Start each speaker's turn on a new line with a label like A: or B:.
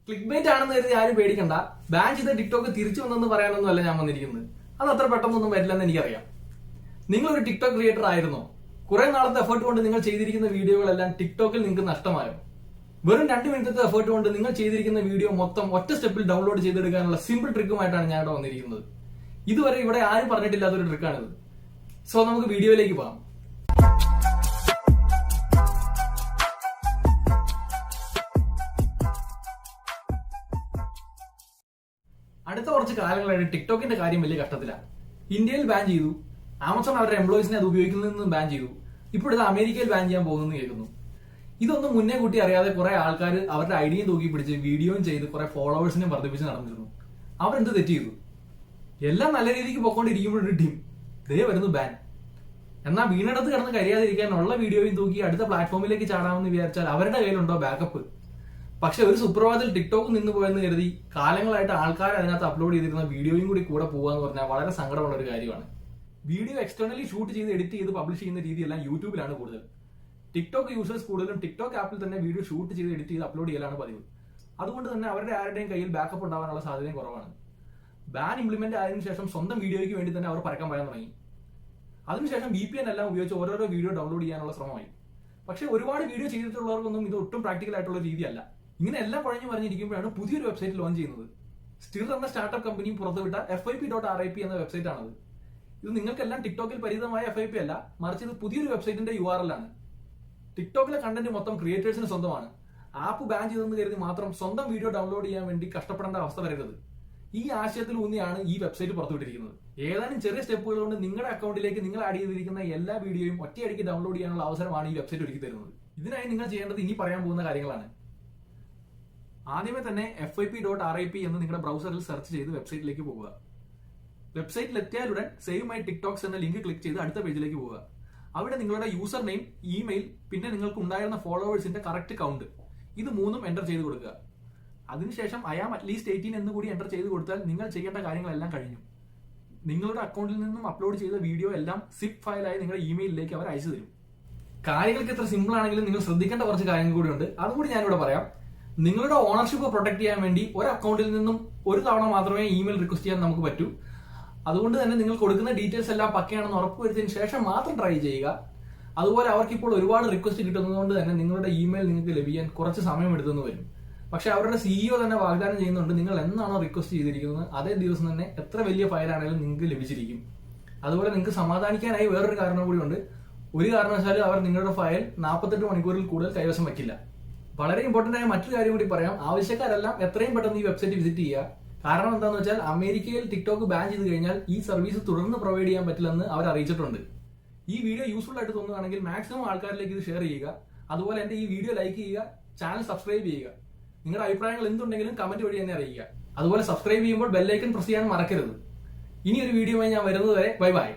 A: Click byte ആണെന്ന് കരുതി ആരും പേടിക്കണ്ട. ബാൻ ചെയ്ത ടിക്ടോക്ക് തിരിച്ചു വന്നെന്ന് പറയാനൊന്നും അല്ല ഞാൻ വന്നിരിക്കുന്നത്. അത് അത്ര പെട്ടെന്നൊന്നും വരില്ലെന്ന് എനിക്കറിയാം. നിങ്ങളൊരു ടിക്ടോക്ക് ക്രിയേറ്റർ ആയിരുന്നോ? കുറെ നാളത്തെ എഫേർട്ട് കൊണ്ട് നിങ്ങൾ ചെയ്തിരിക്കുന്ന വീഡിയോകളെല്ലാം ടിക്ടോക്കിൽ നിങ്ങൾക്ക് നഷ്ടമായോ? വെറും 2 മിനിറ്റത്തെ എഫേർട്ട് കൊണ്ട് നിങ്ങൾ ചെയ്തിരിക്കുന്ന വീഡിയോ മൊത്തം ഒറ്റ സ്റ്റെപ്പിൽ ഡൗൺലോഡ് ചെയ്തെടുക്കാനുള്ള സിമ്പിൾ ട്രിക്കുമായിട്ടാണ് ഞാൻ ഇവിടെ വന്നിരിക്കുന്നത്. ഇതുവരെ ഇവിടെ ആരും പറഞ്ഞിട്ടില്ലാത്തൊരു ട്രിക്കാണിത്. സോ നമുക്ക് വീഡിയോയിലേക്ക് പോകാം. അടുത്ത കുറച്ച് കാലങ്ങളായിട്ട് ടിക്ടോക്കിന്റെ കാര്യം വലിയ കഷ്ടത്തിലാണ്. ഇന്ത്യയിൽ ബാൻ ചെയ്തു, ആമസോൺ അവരുടെ എംപ്ലോയീസിനെ അത് ഉപയോഗിക്കുന്നതിൽ നിന്ന് ബാൻ ചെയ്തു, ഇപ്പോഴത്തെ അമേരിക്കയിൽ ബാൻ ചെയ്യാൻ പോകുന്നു കേൾക്കുന്നു. ഇതൊന്നും മുന്നേ കൂട്ടി അറിയാതെ കുറെ ആൾക്കാർ അവരുടെ ഐഡിയയും തൂക്കി പിടിച്ച് വീഡിയോയും ചെയ്ത് കുറെ ഫോളോവേഴ്സിനെ വർദ്ധിപ്പിച്ച് നടന്നിരുന്നു. അവരെന്ത് തെറ്റ് ചെയ്തു? എല്ലാം നല്ല രീതിക്ക് പൊക്കോണ്ടിരിക്കുമ്പോഴൊരു ടീം ദേ വരുന്നു ബാൻ. എന്നാൽ വീണടത്ത് കിടന്ന് കരിയാതിരിക്കാൻ ഉള്ള വീഡിയോയും തൂക്കി അടുത്ത പ്ലാറ്റ്ഫോമിലേക്ക് ചാടാമെന്ന് വിചാരിച്ചാൽ അവരുടെ കയ്യിലുണ്ടോ ബാക്കപ്പ്? പക്ഷെ ഒരു സുപ്രഭാതത്തിൽ ടിക്ടോക്ക് നിന്ന് പോയെന്ന് കരുതി കാലങ്ങളായിട്ട് ആൾക്കാർ അതിനകത്ത് അപ്ലോഡ് ചെയ്തിരുന്ന വീഡിയോയും കൂടി കൂടെ പോവാന്ന് പറഞ്ഞാൽ വളരെ സങ്കടമുള്ള ഒരു കാര്യമാണ്. വീഡിയോ എക്സ്റ്റേണലി ഷൂട്ട് ചെയ്ത് എഡിറ്റ് ചെയ്ത് പബ്ലിഷ് ചെയ്യുന്ന രീതിയെല്ലാം യൂട്യൂബിലാണ് കൂടുതൽ. ടിക്ടോക്ക് യൂസേഴ്സ് കൂടുതലും ടിക്ടോക്ക് ആപ്പിൽ തന്നെ വീഡിയോ ഷൂട്ട് ചെയ്ത് എഡിറ്റ് ചെയ്ത് അപ്ലോഡ് ചെയ്യലാണ് പതിവ്. അതുകൊണ്ട് തന്നെ അവരുടെ ആരുടെയും കയ്യിൽ ബാക്കപ്പ് ഉണ്ടാവാനുള്ള സാധ്യതയും കുറവാണ്. ബാൻ ഇംപ്ലിമെന്റ് ആയതിനു ശേഷം സ്വന്തം വീഡിയോയ്ക്ക് വേണ്ടി തന്നെ അവർ പരക്കം പറയാൻ തുടങ്ങി. അതിനുശേഷം VPN എല്ലാം ഉപയോഗിച്ച് ഓരോരോ വീഡിയോ ഡൗൺലോഡ് ചെയ്യാനുള്ള ശ്രമമായി. പക്ഷെ ഒരുപാട് വീഡിയോ ചെയ്തിട്ടുള്ളവർക്കൊന്നും ഇത് ഒട്ടും പ്രാക്ടിക്കൽ ആയിട്ടുള്ള രീതിയല്ല. ഇങ്ങനെ എല്ലാം കുഴഞ്ഞു പറഞ്ഞിരിക്കുമ്പോഴാണ് പുതിയൊരു വെബ്സൈറ്റ് ലോഞ്ച് ചെയ്യുന്നത്. സ്റ്റിർ എന്ന സ്റ്റാർട്ടപ്പ് കമ്പനി പുറത്തുവിട്ട FYP.RIP എന്ന വെബ്സൈറ്റ് ആണത്. ഇത് നിങ്ങൾക്കെല്ലാം ടിക്ടോക്കിൽ പരിചിതമായ FYP അല്ല, മറിച്ച് ഇത് പുതിയൊരു വെബ്സൈറ്റിന്റെ URL ആണ്. ടിക്ടോക്കിലെ കണ്ടന്റ് മൊത്തം ക്രിയേറ്റേഴ്സിന് സ്വന്തമാണ്. ആപ്പ് ബാൻ ചെയ്തെന്ന് കരുതി മാത്രം സ്വന്തം വീഡിയോ ഡൗൺലോഡ് ചെയ്യാൻ വേണ്ടി കഷ്ടപ്പെടേണ്ട അവസ്ഥ വരരുത്. ഈ ആശയത്തിൽ ഊന്നിയാണ് ഈ വെബ്സൈറ്റ് പുറത്തുവിട്ടിരിക്കുന്നത്. ഏതാനും ചെറിയ സ്റ്റെപ്പുകൾ കൊണ്ട് നിങ്ങളുടെ അക്കൗണ്ടിലേക്ക് നിങ്ങൾ ആഡ് ചെയ്തിരിക്കുന്ന എല്ലാ വീഡിയോയും ഒറ്റയടിക്ക് ഡൗൺലോഡ് ചെയ്യാനുള്ള അവസരമാണ് ഈ വെബ്സൈറ്റ് ഒരുക്കി തരുന്നത്. ഇതിനായി നിങ്ങൾ ചെയ്യേണ്ടത് ഇനി പറയാൻ പോകുന്ന കാര്യങ്ങളാണ്. ആദ്യമേ തന്നെ FYP.RIP എന്ന് നിങ്ങളുടെ ബ്രൗസറിൽ സെർച്ച് ചെയ്ത് വെബ്സൈറ്റിലേക്ക് പോകുക. വെബ്സൈറ്റിൽ എത്തിയാലുടൻ സേവ് മൈ ടിക്ടോക്സ് എന്ന ലിങ്ക് ക്ലിക്ക് ചെയ്ത് അടുത്ത പേജിലേക്ക് പോവുക. അവിടെ നിങ്ങളുടെ യൂസർ നെയിം, ഇമെയിൽ, പിന്നെ നിങ്ങൾക്ക് ഉണ്ടായിരുന്ന ഫോളോവേഴ്സിന്റെ കറക്റ്റ് കൗണ്ട്, ഇത് മൂന്നും എൻ്റർ ചെയ്ത് കൊടുക്കുക. അതിനുശേഷം I am അറ്റ്ലീസ്റ്റ് 18 എന്ന് കൂടി എൻ്റർ ചെയ്ത് കൊടുത്താൽ നിങ്ങൾ ചെയ്യേണ്ട കാര്യങ്ങളെല്ലാം കഴിഞ്ഞു. നിങ്ങളുടെ അക്കൗണ്ടിൽ നിന്നും അപ്ലോഡ് ചെയ്ത വീഡിയോ എല്ലാം സിപ്പ് ഫയലായി നിങ്ങളുടെ ഇമെയിലിലേക്ക് അവർ അയച്ചു തരും. കാര്യങ്ങൾക്ക് എത്ര സിമ്പിൾ ആണെങ്കിലും നിങ്ങൾ ശ്രദ്ധിക്കേണ്ട കുറച്ച് കാര്യങ്ങൾ കൂടിയുണ്ട്. അതുകൂടി ഞാനിവിടെ പറയാം. നിങ്ങളുടെ ഓണർഷിപ്പ് പ്രൊട്ടക്ട് ചെയ്യാൻ വേണ്ടി ഒരു അക്കൗണ്ടിൽ നിന്നും ഒരു തവണ മാത്രമേ ഇമെയിൽ റിക്വസ്റ്റ് ചെയ്യാൻ നമുക്ക് പറ്റൂ. അതുകൊണ്ട് തന്നെ നിങ്ങൾ കൊടുക്കുന്ന ഡീറ്റെയിൽസ് എല്ലാം പക്കയാണെന്ന് ഉറപ്പുവരുത്തിയതിനു ശേഷം മാത്രം ട്രൈ ചെയ്യുക. അതുപോലെ അവർക്കിപ്പോൾ ഒരുപാട് റിക്വസ്റ്റ് കിട്ടുന്നതുകൊണ്ട് തന്നെ നിങ്ങളുടെ ഇമെയിൽ നിങ്ങൾക്ക് ലഭിക്കാൻ കുറച്ച് സമയം എടുത്തെന്ന് വരും. പക്ഷെ അവരുടെ CEO തന്നെ വാഗ്ദാനം ചെയ്യുന്നുണ്ട്, നിങ്ങൾ എന്നാണോ റിക്വസ്റ്റ് ചെയ്തിരിക്കുന്നത് അതേ ദിവസം തന്നെ എത്ര വലിയ ഫയലാണെങ്കിലും നിങ്ങൾക്ക് ലഭിച്ചിരിക്കും. അതുപോലെ നിങ്ങൾക്ക് സമാധാനിക്കാനായി വേറൊരു കാരണം കൂടിയുണ്ട്. ഒരു കാരണവശാലും അവർ നിങ്ങളുടെ ഫയൽ 48 മണിക്കൂറിൽ കൂടുതൽ കൈവശം വയ്ക്കില്ല. വളരെ ഇമ്പോർട്ടന്റ് ആയ മറ്റൊരു കാര്യം കൂടി പറയാം. ആവശ്യക്കാരെല്ലാം എത്രയും പെട്ടെന്ന് ഈ വെബ്സൈറ്റ് വിസിറ്റ് ചെയ്യുക. കാരണം എന്താണെന്ന് വെച്ചാൽ അമേരിക്കയിൽ ടിക്ടോക്ക് ബാൻ ചെയ്ത് കഴിഞ്ഞാൽ ഈ സർവീസ് തുടർന്ന് പ്രൊവൈഡ് ചെയ്യാൻ പറ്റില്ലെന്ന് അവർ അറിയിച്ചിട്ടുണ്ട്. ഈ വീഡിയോ യൂസ്ഫുൾ ആയിട്ട് തോന്നുകയാണെങ്കിൽ മാക്സിമം ആൾക്കാരിലേക്ക് ഇത് ഷെയർ ചെയ്യുക. അതുപോലെ എന്റെ ഈ വീഡിയോ ലൈക്ക് ചെയ്യുക, ചാനൽ സബ്സ്ക്രൈബ് ചെയ്യുക. നിങ്ങളുടെ അഭിപ്രായങ്ങൾ എന്തുണ്ടെങ്കിലും കമന്റ് വഴി തന്നെ അറിയിക്കുക. അതുപോലെ സബ്സ്ക്രൈബ് ചെയ്യുമ്പോൾ ബെല്ലൈക്കൺ പ്രസ് ചെയ്യാൻ മറക്കരുത്. ഇനി ഒരു വീഡിയോയുമായി ഞാൻ വരുന്നത് വരെ ബൈ ബൈ.